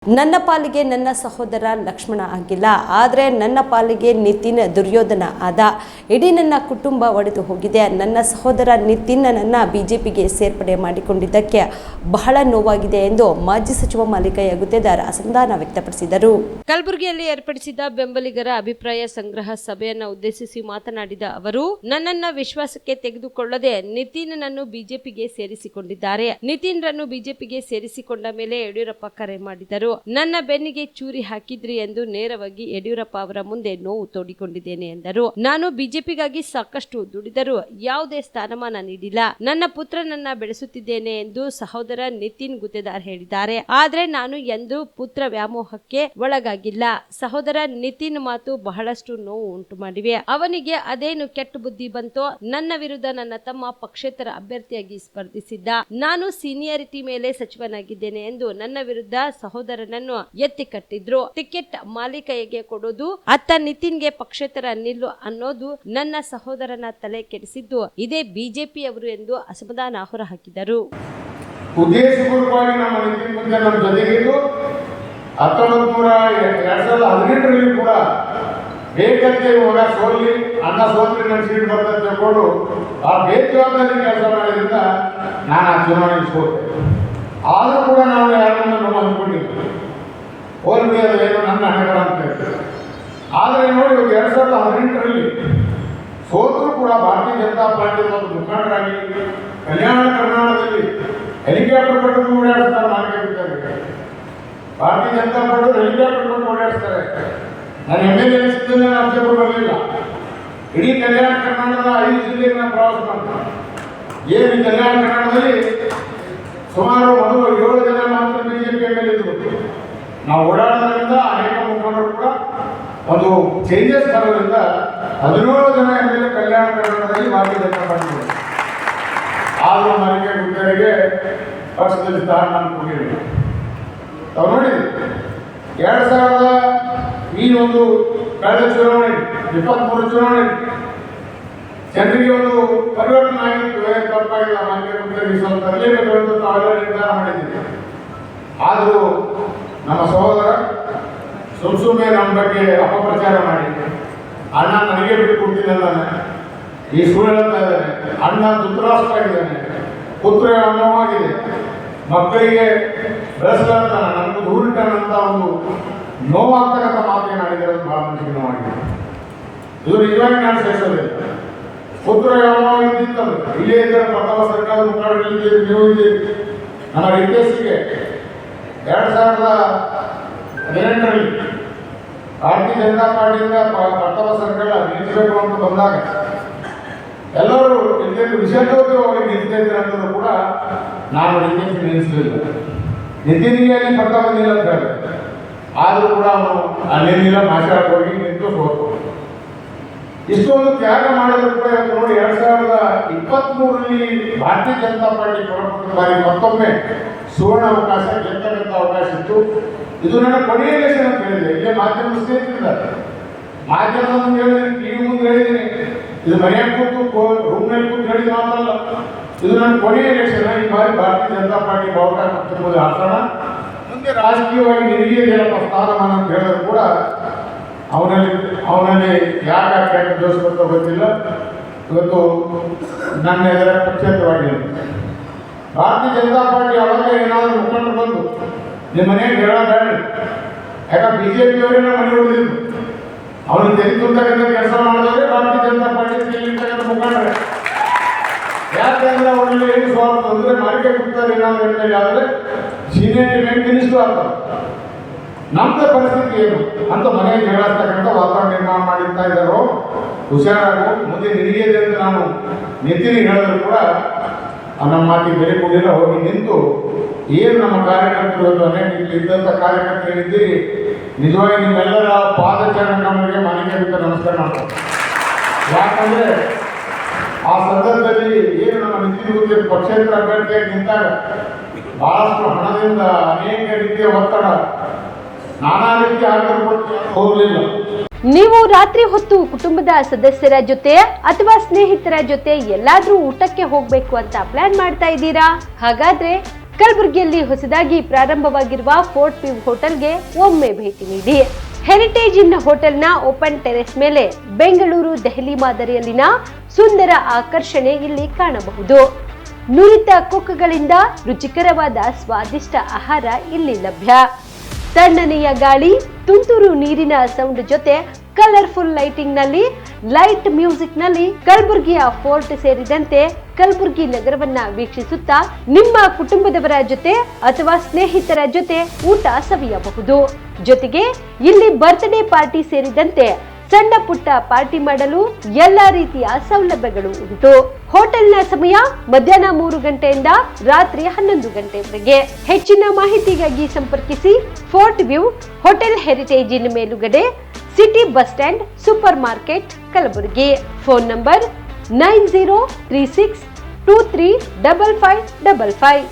ನನ್ನ ಪಾಲಿಗೆ ನನ್ನ ಸಹೋದರ ಲಕ್ಷ್ಮಣ ಆಗಿಲ್ಲ, ಆದರೆ ನನ್ನ ಪಾಲಿಗೆ ನಿತಿನ್ ದುರ್ಯೋಧನ ಆದ. ಇಡೀ ನನ್ನ ಕುಟುಂಬ ಒಡೆದು ಹೋಗಿದೆ. ನನ್ನ ಸಹೋದರ ನಿತಿನ್ ನನ್ನ ಬಿಜೆಪಿಗೆ ಸೇರ್ಪಡೆ ಮಾಡಿಕೊಂಡಿದ್ದಕ್ಕೆ ಬಹಳ ನೋವಾಗಿದೆ ಎಂದು ಮಾಜಿ ಸಚಿವ ಮಾಲಿಕಯ್ಯ ಗುತ್ತೇದಾರ್ ಅಸಮಾಧಾನ ವ್ಯಕ್ತಪಡಿಸಿದರು. ಕಲಬುರಗಿಯಲ್ಲಿ ಏರ್ಪಡಿಸಿದ ಬೆಂಬಲಿಗರ ಅಭಿಪ್ರಾಯ ಸಂಗ್ರಹ ಸಭೆಯನ್ನು ಉದ್ದೇಶಿಸಿ ಮಾತನಾಡಿದ ಅವರು, ನನ್ನನ್ನ ವಿಶ್ವಾಸಕ್ಕೆ ತೆಗೆದುಕೊಳ್ಳದೆ ನಿತಿನ್ ನನ್ನು ಬಿಜೆಪಿಗೆ ಸೇರಿಸಿಕೊಂಡಿದ್ದಾರೆ. ನಿತಿನ್ ರನ್ನು ಬಿಜೆಪಿಗೆ ಸೇರಿಸಿಕೊಂಡ ಮೇಲೆ ಯಡಿಯೂರಪ್ಪ ಕರೆ ಮಾಡಿದರು. ನನ್ನ ಬೆನ್ನಿಗೆ ಚೂರಿ ಹಾಕಿದ್ರಿ ಎಂದು ನೇರವಾಗಿ ಯಡಿಯೂರಪ್ಪ ಅವರ ಮುಂದೆ ನೋವು ತೋಡಿಕೊಂಡಿದ್ದೇನೆ ಎಂದರು. ನಾನು ಬಿಜೆಪಿಗಾಗಿ ಸಾಕಷ್ಟು ದುಡಿದರೂ ಯಾವುದೇ ಸ್ಥಾನಮಾನ ನೀಡಿಲ್ಲ. ನನ್ನ ಪುತ್ರನನ್ನ ಬೆಳೆಸುತ್ತಿದ್ದೇನೆ ಎಂದು ಸಹೋದರ ನಿತಿನ್ ಗುತ್ತೇದಾರ್ ಹೇಳಿದ್ದಾರೆ. ಆದ್ರೆ ನಾನು ಎಂದು ಪುತ್ರ ವ್ಯಾಮೋಹಕ್ಕೆ ಒಳಗಾಗಿಲ್ಲ. ಸಹೋದರ ನಿತಿನ್ ಮಾತು ಬಹಳಷ್ಟು ನೋವು ಉಂಟು ಮಾಡಿವೆ. ಅವನಿಗೆ ಅದೇನು ಕೆಟ್ಟ ಬುದ್ಧಿ ಬಂತೋ, ನನ್ನ ವಿರುದ್ಧ ನನ್ನ ತಮ್ಮ ಪಕ್ಷೇತರ ಅಭ್ಯರ್ಥಿಯಾಗಿ ಸ್ಪರ್ಧಿಸಿದ್ದ. ನಾನು ಸೀನಿಯಾರಿಟಿ ಮೇಲೆ ಸಚಿವನಾಗಿದ್ದೇನೆ ಎಂದು ನನ್ನ ವಿರುದ್ಧ ಸಹೋದರನನ್ನು ಎತ್ತಿ ಕಟ್ಟಿದ್ರು. ಟಿಕೆಟ್ ಮಾಲಿಕಯ್ಯಗೆ ಕೊಡೋದು, ಅತ್ತ ನಿತಿನ್ಗೆ ಪಕ್ಷೇತರ ನಿಲ್ಲು ಅನ್ನೋದು ನನ್ನ ಸಹೋದರನ ತಲೆ ಕೆಡಿಸಿದ್ದು ಇದೇ ಬಿಜೆಪಿಯವರು ಎಂದು ಅಸಮಾಧಾನ ಹೊರಹಾಕಿದರು. ಉದ್ದೇಶಪೂರ್ವಕವಾಗಿ ನಮ್ಮ ನಿತಿನ್ ಮುಂದೆ ನಮ್ಮ ಜೊತೆಗಿದ್ದು 2018ರಲ್ಲಿ ಕೂಡ ಬೇಕಂತೆ ಮಗ ಸೋಲಿ ಅಣ್ಣ ಸೋತ್ರಿ ನನ್ನ ಸೀಟ್ ಬರ್ತದೆ ತಿಳ್ಕೊಂಡು ಆ ಬೇಜವಾಬ್ದಾರಿ ಕೆಲಸ ಮಾಡೋದ್ರಿಂದ ನಾನು ಆ ಚುನಾವಣೆಗೆ ಸೋತೆ. ಆದರೂ ಕೂಡ ನಾವು ಯಾರನ್ನ ನಾವು ಅಂದ್ಕೊಂಡಿದ್ವಿ ಹೋಲ್ಬಿಡಿ, ಅದೇನೋ ನನ್ನ ಹಣೆಗಳ ಅಂತ ಹೇಳ್ತಾರೆ. ಆದರೆ ನೋಡಿ 2018ರಲ್ಲಿ ಸೋತರೂ ಕೂಡ ಭಾರತೀಯ ಜನತಾ ಪಾರ್ಟಿ ಒಂದು ಮುಖಂಡರಾಗಿ ಕಲ್ಯಾಣ ಕರ್ನಾಟಕದಲ್ಲಿ ಹೆಲಿಕಾಪ್ಟರ್ ಕೊಟ್ಟು ಓಡಾಡಿಸ್ತಾರೆ. ಮಾರ್ಕೆಟ್ ಭಾರತೀಯ ಜನತಾ ಪಾರ್ಟಿ ಹೆಲಿಕಾಪ್ಟರ್ ಕೊಟ್ಟು ಓಡಾಡಿಸ್ತಾರೆ. ನಾನು MLA ಅನಿಸಿದ್ದನ್ನು ಆಕ್ಷೇಪ ಬರಲಿಲ್ಲ. ಇಡೀ ಕಲ್ಯಾಣ ಕರ್ನಾಟಕದ 5 ಜಿಲ್ಲೆಗೆ ನಾನು ಪ್ರವಾಸ ಮಾಡ್ತೀನಿ. ಏನು ಕಲ್ಯಾಣ ಕರ್ನಾಟಕದಲ್ಲಿ ಸುಮಾರು ಮೊದಲು 7 ಜನ ಮಾತ್ರ ಬಿಜೆಪಿ MLA ಇದ್ರು. ನಾವು ಓಡಾಡೋದ್ರಿಂದ ಅನೇಕ ಮುಖಂಡರು ಕೂಡ ಒಂದು ಚೇಂಜಸ್ ಬರೋದ್ರಿಂದ 17 ಜನ MLA ಕಲ್ಯಾಣ ಕರ್ನಾಟಕದಲ್ಲಿ ಭಾರತೀಯ ಜನತಾ ಪಾರ್ಟಿ. ಆದರೂ ಮಾಲಿಕೆ ಗುತ್ತೇದಾರ್ಗೆ ಪಕ್ಷದಲ್ಲಿ ಸ್ಥಾನ ನಾನು ಕೊಟ್ಟಿಲ್ಲ. ತಾವು ನೋಡಿದ್ವಿ 2000 ಈ ಒಂದು ಕಳೆದ ಚುನಾವಣೆ 23 ಚುನಾವಣೆ ಜನರಿಗೆ ಒಂದು ಪರಿವರ್ತನೆ ಆಗಿತ್ತು. ತಪ್ಪಾಗಿಲ್ಲ, ಮಾಲಿಕೆ ಗುತ್ತೇದಾರ್ಗೆ ಸ್ವಲ್ಪ ತರಲೇಬೇಕು ಅಂತ ತಾವೆಲ್ಲ ನಿರ್ಧಾರ ಮಾಡಿದ್ದೀವಿ. ಆದರೂ ನಮ್ಮ ಸಹೋದರ ಸುಮ್ಮನೆ ನಮ್ಮ ಬಗ್ಗೆ ಅಪಪ್ರಚಾರ ಮಾಡಿ ಅಣ್ಣ ನನಗೆ ಬಿಟ್ಟು ಕೊಡ್ತೀನಲ್ಲ, ಈ ಸುಳ್ಳು ಹೇಳ್ತಾ ಇದ್ದಾನೆ. ಅಣ್ಣ ಧೃತರಾಷ್ಟ್ರ ಆಗಿದ್ದಾನೆ, ಪುತ್ರ ಅಮ್ಮವಾಗಿದೆ, ಮಕ್ಕಳಿಗೆ ಬೆಳೆಸ್ಲಾರ್ತಾನೆ, ನಮ್ಗೆ ದೂರಿಟ್ಟನಂತ ಒಂದು ನೋವಾಗ್ತಕ್ಕಂಥ ಮಾತೇನಾಡಿದರೆ ಬಹಳ ಮುಖ್ಯ ಮಾಡಿದೆ. ಇದು ನಿಜವಾಗಿ ನಾನು ಸಹಿಸೋದಿಲ್ಲ. ಪುತ್ರ ಯಾವಾಗಿದ್ದಂತ ಇಲ್ಲೇ ಇದ್ದರೆ ಪ್ರಥಮ ಸರ್ಕಾರದ ಮುಖಂಡರಿದ್ದೀರಿ, ನೀವು ಇದ್ದೀರಿ. ನಮ್ಮ ರಿಕ್ವೆಸ್ಟ್ಗೆ 2018ರಲ್ಲಿ ಭಾರತೀಯ ಜನತಾ ಪಾರ್ಟಿಯಿಂದ ಪ್ರಥಮ ಸರ್ಕಾರ ನಿಲ್ಲಿಸಬೇಕು ಅಂತ ಬಂದಾಗ ಎಲ್ಲರೂ ವಿಷಯದವರು ಅವರಿಗೆ ನಿಂತಿದ್ದರೆ ಅಂತಂದ್ರೂ ಕೂಡ ನಾನು ನಿತಿನ್ ನಿಲ್ಲಿಸಲಿಲ್ಲ. ನಿತಿನ್ಗೆ ಅಲ್ಲಿ ಪ್ರಥಮ ನಿಲ್ಲ ಅಂತ ಹೇಳಿದೆ. ಆದರೂ ಕೂಡ ಅವನು ಅಲ್ಲೇನಿಲ್ಲ ಮಾತಾಡಕ್ಕೆ ಹೋಗಿ ನಿಂತು ಸೋತು. ಇಷ್ಟೊಂದು ತ್ಯಾಗ ಮಾಡಿದ್ರು ಕೂಡ ಇವತ್ತು ನೋಡಿ 2023ರಲ್ಲಿ ಭಾರತೀಯ ಜನತಾ ಪಾರ್ಟಿ ಬಾರಿ ಮತ್ತೊಮ್ಮೆ ಸುವರ್ಣ ಅವಕಾಶ, ಗೆಲ್ಲತಕ್ಕಂಥ ಅವಕಾಶ ಇತ್ತು. ಇದು ನನ್ನ ಕೊನೆಯ ಎಲೆಕ್ಷನ್ ಅಂತ ಹೇಳಿದೆ. ಇಲ್ಲೇ ಮಾಧ್ಯಮ ಸ್ನೇಹಿತರಿದ್ದಾರೆ, ಮಾಧ್ಯಮ ಮುಂದೆ ಹೇಳಿದ್ದೀನಿ, ಟಿವಿ ಮುಂದೆ ಹೇಳಿದ್ದೀನಿ, ಇದು ಮನೆಯಾಗ ಕೂತು ರೂಮ್ನಲ್ಲಿ ಕೂತು ಹೇಳಿದ ಮಾತಲ್ಲ. ಇದು ನನ್ನ ಕೊನೆಯ ಎಲೆಕ್ಷನ್. ಈ ಬಾರಿ ಭಾರತೀಯ ಜನತಾ ಪಾರ್ಟಿ ಬಾವುಟ ಪಕ್ಷದ ಹಾಸನ ಮುಂದೆ ರಾಜಕೀಯವಾಗಿ ನಿನಗೆ ಏನಪ್ಪ ಸ್ಥಾನಮಾನ ಅಂತ ಹೇಳಿದ್ರು ಕೂಡ ಅವನಲ್ಲಿ ಯಾಕೆ ಕೆಟ್ಟ ದೋಷ ಬರ್ತಾ ಗೊತ್ತಿಲ್ಲ. ಇವತ್ತು ನನ್ನ ಎದುರ ಪಕ್ಷೇತರವಾಗಿಲ್ಲ. ಭಾರತೀಯ ಜನತಾ ಪಾರ್ಟಿ ಅವಾಗ ಏನಾದರೂ ಮುಖಂಡರು ಬಂದು ನಿಮ್ಮ ಮನೆಗೆ ಹೇಳೋದಾಡಿ, ಯಾಕೆ ಬಿಜೆಪಿಯವರೇ ಮನೆ ಹೊಡೆದಿದ್ದು, ಅವನು ತೆಗೆದುಕೊಂಡಂಥ ಕೆಲಸ ಮಾಡಿದ್ರೆ ಭಾರತೀಯ ಜನತಾ ಪಾರ್ಟಿ ಇರ್ತಕ್ಕಂಥ ಮುಖಂಡರೇ. ಯಾಕೆಂದ್ರೆ ಅವರಲ್ಲಿ ಏನು ಸ್ವಾರ್ಥ ಅಂದರೆ ಮಾಲಿಕೆ ಗುತ್ತೇದಾರ್ ಏನಾದರೂ ಎಮ್ ಆದರೆ ಸೀನಿಯರ್ ಮಿನಿಸ್ಟರ್ ಆಗ್ತಾರೆ. ನಮ್ಮದೇ ಪರಿಸ್ಥಿತಿ ಏನು ಅಂತ ಮನೆಗೆ ಜಗಳಾಡ್ತಕ್ಕಂಥ ವಾತಾವರಣ ನಿರ್ಮಾಣ ಮಾಡಿರ್ತಾ ಇದ್ದಾರೋ ಹುಷಾರಾಗು. ಮುಂದೆ ನಿನಗಿದೆ ಅಂತ ನಾನು ನಿತಿನಿಗೆ ಹೇಳಿದ್ರು ಕೂಡ ನಮ್ಮ ಮಾತಿಗೆ ಬೆಲೆ ಕೊಡಲಿಲ್ಲ. ಹೋಗಿ ನಿಂತು ಏನು ನಮ್ಮ ಕಾರ್ಯಕರ್ತರು ಇದ್ದಂಥ ಕಾರ್ಯಕರ್ತರಿದ್ದೀರಿ, ನಿಜವಾಗಿ ನಿಮ್ಮೆಲ್ಲರ ಪಾದಚರಣ ನಮಗೆ ಮಾಲಿಕೆ ಗುತ್ತೇದಾರ್ ನಮಸ್ಕಾರ ಮಾಡ್ತಾರೆ. ಯಾಕಂದರೆ ಆ ಸಂದರ್ಭದಲ್ಲಿ ಏನು ನಮ್ಮ ನಿತಿನ್ ಗುತ್ತೇದಾರ್ ಪಕ್ಷೇತರ ಅಭ್ಯರ್ಥಿಯಾಗಿ ನಿಂತಾಗ ಬಹಳಷ್ಟು ಹಣದಿಂದ ಅನೇಕ ರೀತಿಯ ಒತ್ತಡ, ನಾನಾ ರೀತಿಯ ಆಟೋಪಟ್ಟು ಹೋಗಲಿಲ್ಲ. ನೀವು ರಾತ್ರಿ ಹೊತ್ತು ಕುಟುಂಬದ ಸದಸ್ಯರ ಜೊತೆ ಅಥವಾ ಸ್ನೇಹಿತರ ಜೊತೆ ಎಲ್ಲಾದ್ರೂ ಊಟಕ್ಕೆ ಹೋಗ್ಬೇಕು ಅಂತ ಪ್ಲಾನ್ ಮಾಡ್ತಾ ಇದ್ದೀರಾ? ಹಾಗಾದ್ರೆ ಕಲಬುರಗಿಯಲ್ಲಿ ಹೊಸದಾಗಿ ಪ್ರಾರಂಭವಾಗಿರುವ ಫೋರ್ಟ್ ವ್ಯೂ ಹೋಟೆಲ್ಗೆ ಒಮ್ಮೆ ಭೇಟಿ ನೀಡಿ. ಹೆರಿಟೇಜ್ ಇನ್ ಹೋಟೆಲ್ನ ಓಪನ್ ಟೆರೆಸ್ ಮೇಲೆ ಬೆಂಗಳೂರು ದೆಹಲಿ ಮಾದರಿಯಲ್ಲಿನ ಸುಂದರ ಆಕರ್ಷಣೆ ಇಲ್ಲಿ ಕಾಣಬಹುದು. ನುರಿತ ಕುಕ್ಗಳಿಂದ ರುಚಿಕರವಾದ ಸ್ವಾದಿಷ್ಟ ಆಹಾರ ಇಲ್ಲಿ ಲಭ್ಯ. ತಣ್ಣನೆಯ ಗಾಳಿ, ತುಂತುರು ನೀರಿನ ಸೌಂಡ್ ಜೊತೆ ಕಲರ್ಫುಲ್ ಲೈಟಿಂಗ್ ನಲ್ಲಿ, ಲೈಟ್ ಮ್ಯೂಸಿಕ್ ನಲ್ಲಿ ಕಲಬುರಗಿಯ ಫೋರ್ಟ್ ಸೇರಿದಂತೆ ಕಲಬುರಗಿ ನಗರವನ್ನ ವೀಕ್ಷಿಸುತ್ತಾ ನಿಮ್ಮ ಕುಟುಂಬದವರ ಜೊತೆ ಅಥವಾ ಸ್ನೇಹಿತರ ಜೊತೆ ಊಟ ಸವಿಯಬಹುದು. ಜೊತೆಗೆ ಇಲ್ಲಿ ಬರ್ತ್ಡೇ ಪಾರ್ಟಿ ಸೇರಿದಂತೆ ಸಣ್ಣ ಪುಟ್ಟ ಪಾರ್ಟಿ ಮಾಡಲು ಎಲ್ಲಾ ರೀತಿಯ ಸೌಲಭ್ಯಗಳು ಉಂಟು. ಹೋಟೆಲ್ನ ಸಮಯ ಮಧ್ಯಾಹ್ನ 3 ಗಂಟೆಯಿಂದ ರಾತ್ರಿ 11 ಗಂಟೆವರೆಗೆ. ಹೆಚ್ಚಿನ ಮಾಹಿತಿಗಾಗಿ ಸಂಪರ್ಕಿಸಿ ಫೋರ್ಟ್ ವ್ಯೂ ಹೋಟೆಲ್, ಹೆರಿಟೇಜ್ ಇನ್ ಮೇಲುಗಡೆ, city bus stand, super market, Kalaburagi. Phone number 9036235555.